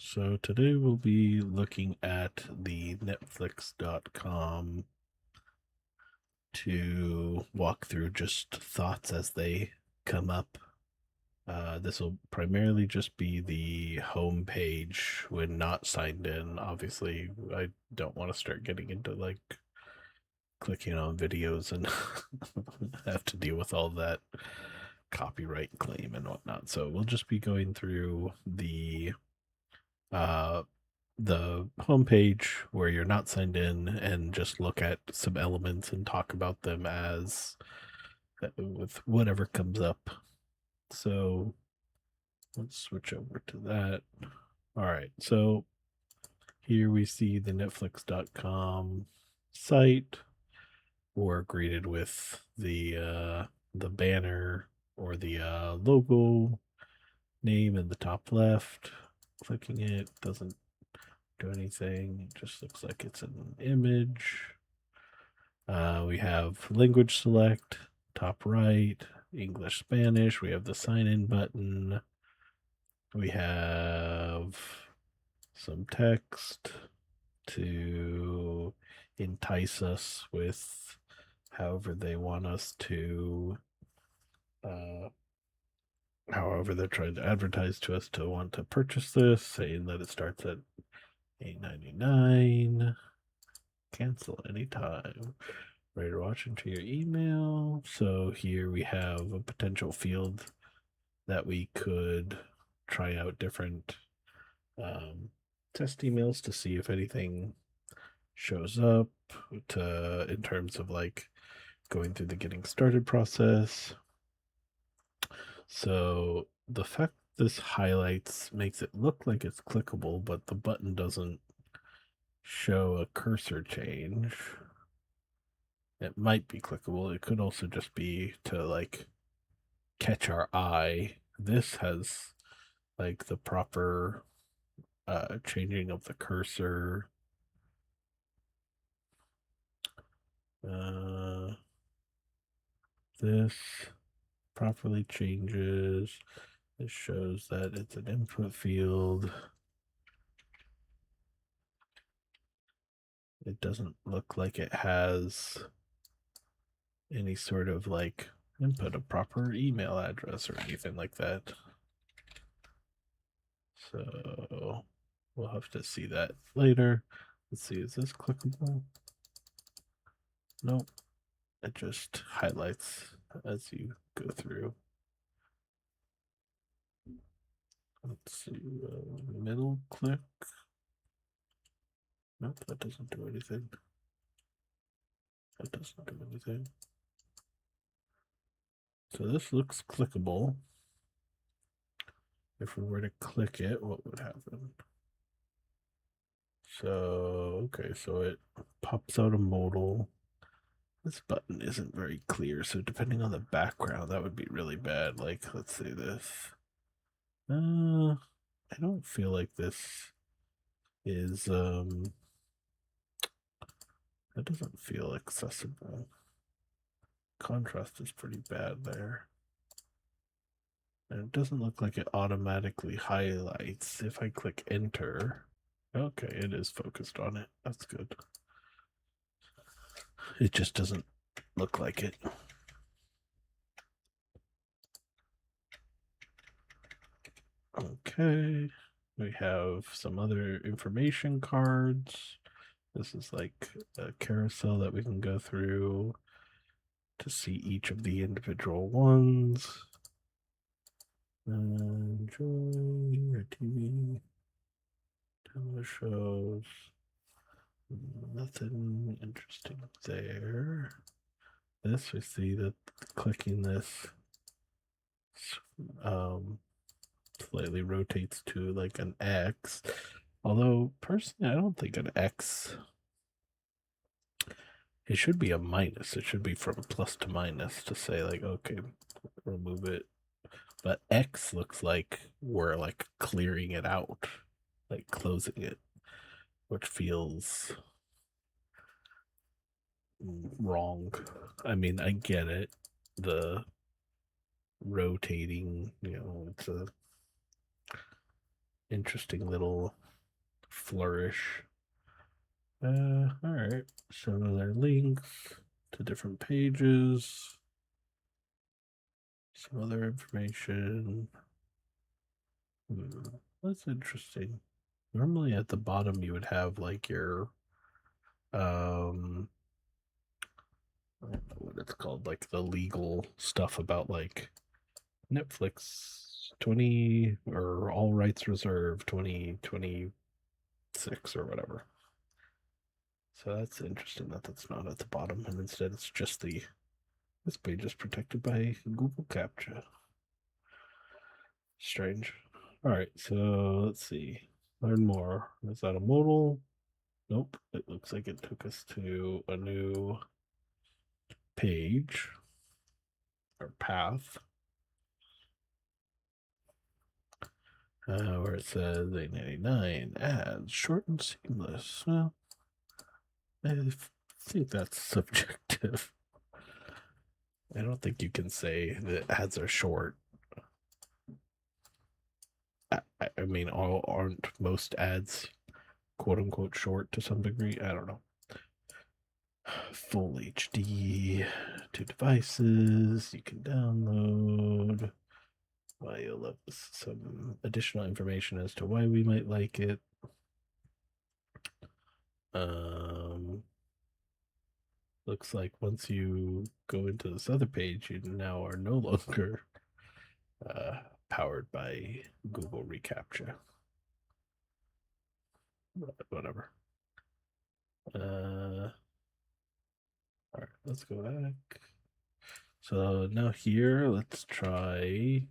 So today we'll be looking at the Netflix.com to walk through just thoughts as they come up. This will primarily just be the home page when not signed in. Obviously, I don't want to start getting into like clicking on videos and have to deal with all that copyright claim and whatnot. So we'll just be going through uh the homepage where you're not signed in and just look at some elements and talk about them as with whatever comes up. So let's switch over to that. All right. So here we see the Netflix.com site. We're greeted with the banner or the logo name in the top left. Clicking it doesn't do anything. It just looks like it's an image. We have language select, top right, English, Spanish. We have the sign in button. We have some text to entice us with however they want us to, however they're trying to advertise to us to want to purchase this, saying that it starts at $8.99. Cancel anytime. Ready to watch into your email. So here we have a potential field that we could try out different test emails to see if anything shows up in terms of like going through the getting started process. So the fact this highlights makes it look like it's clickable, but the button doesn't show a cursor change. It might be clickable. It could also just be to like catch our eye. This has like the proper changing of the cursor. This properly changes. It shows that it's an input field. It doesn't look like it has any sort of like input a proper email address or anything like that. So we'll have to see that later. Let's see, is this clickable? Nope. It just highlights as you go through. Let's see, middle click. Nope, that doesn't do anything. That doesn't do anything. So this looks clickable. If we were to click it, what would happen? So, okay, so it pops out a modal. This button isn't very clear, so depending on the background, that would be really bad. Like, let's say this. I don't feel like this is, that doesn't feel accessible. Contrast is pretty bad there. And it doesn't look like it automatically highlights. If I click enter, okay, it is focused on it. That's good. It just doesn't look like it. Okay, we have some other information cards. This is like a carousel that we can go through to see each of the individual ones. Enjoy your TV, shows. Nothing interesting there. This, we see that clicking this slightly rotates to like an X. Although personally, I don't think an X. It should be a minus. It should be from plus to minus to say like, okay, remove it. But X looks like we're like clearing it out, like closing it, which feels wrong. I mean, I get it. The rotating, it's a interesting little flourish. All right. So another link to different pages. Some other information. That's interesting. Normally at the bottom you would have like your I don't know what it's called, like the legal stuff about like Netflix 20 or all rights reserved 2026 or whatever. So that's interesting that that's not at the bottom, and instead it's just this page is protected by Google Captcha. Strange. All right, so let's see. Learn more. Is that a modal? Nope. It looks like it took us to a new page or path where it says 899 ads short and seamless. Well, I think that's subjective. I don't think you can say that ads are short. I mean, aren't most ads quote unquote short to some degree? I don't know. Full HD, 2 devices you can download. Why you'll love this. Some additional information as to why we might like it. Looks like once you go into this other page, you now are no longer powered by Google reCAPTCHA. Whatever. All right, let's go back. So now here, let's try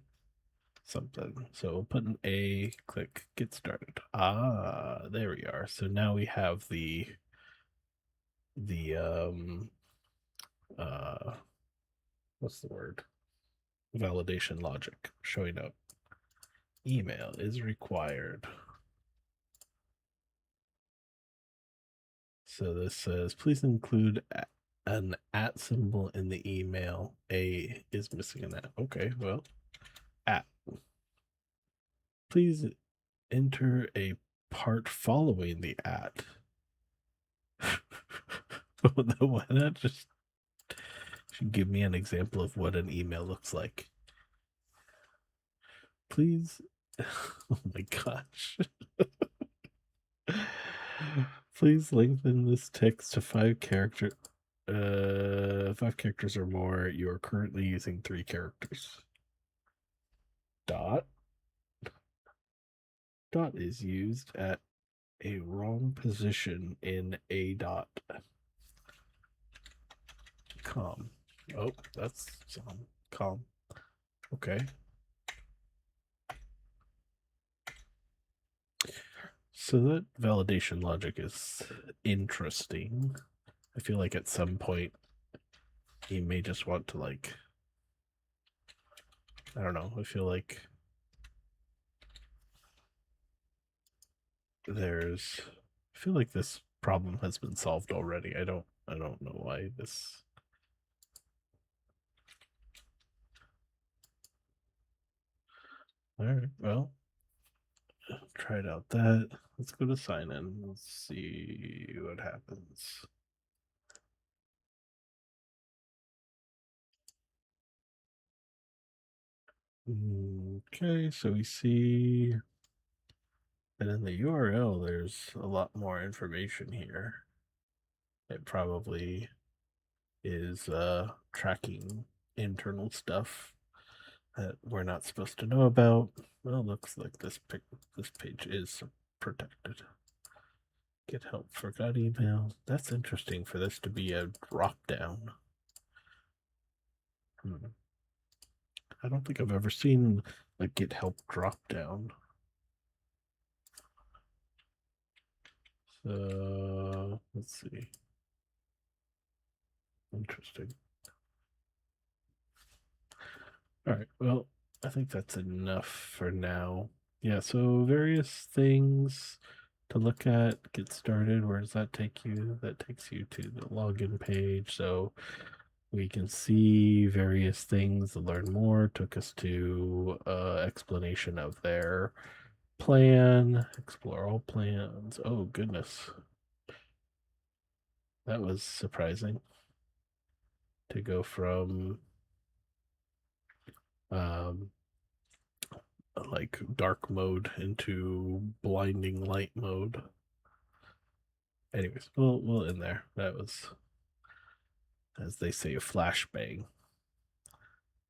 something. So we'll put an A, click get started. Ah, there we are. So now we have the uh what's the word? Validation logic showing up. Email is required. So this says, please include an at symbol in the email. A is missing an at. Okay, well, at. Please enter a part following the at. Why not just give me an example of what an email looks like? Please. Oh my gosh. Please lengthen this text to 5 characters or more. You are currently using 3 characters. Dot is used at a wrong position in a dot. Com. Oh, that's com. Okay. So that validation logic is interesting. I feel like at some point you may just want to like, I don't know. I feel like this problem has been solved already. I don't know why this. All right, well, tried out that. Let's go to sign in. Let's see what happens. Okay, so we see that in the URL, there's a lot more information here. It probably is tracking internal stuff that we're not supposed to know about. Well, looks like this page is protected. Get help, forgot email. That's interesting for this to be a drop down. I don't think I've ever seen a get help drop down. So let's see. Interesting. All right. Well, I think that's enough for now. Yeah. So various things to look at, get started. Where does that take you? That takes you to the login page. So we can see various things to learn more. Took us to explanation of their plan, explore all plans. Oh, goodness. That was surprising to go from um, like dark mode into blinding light mode. Anyways, we'll end there. That was, as they say, a flashbang.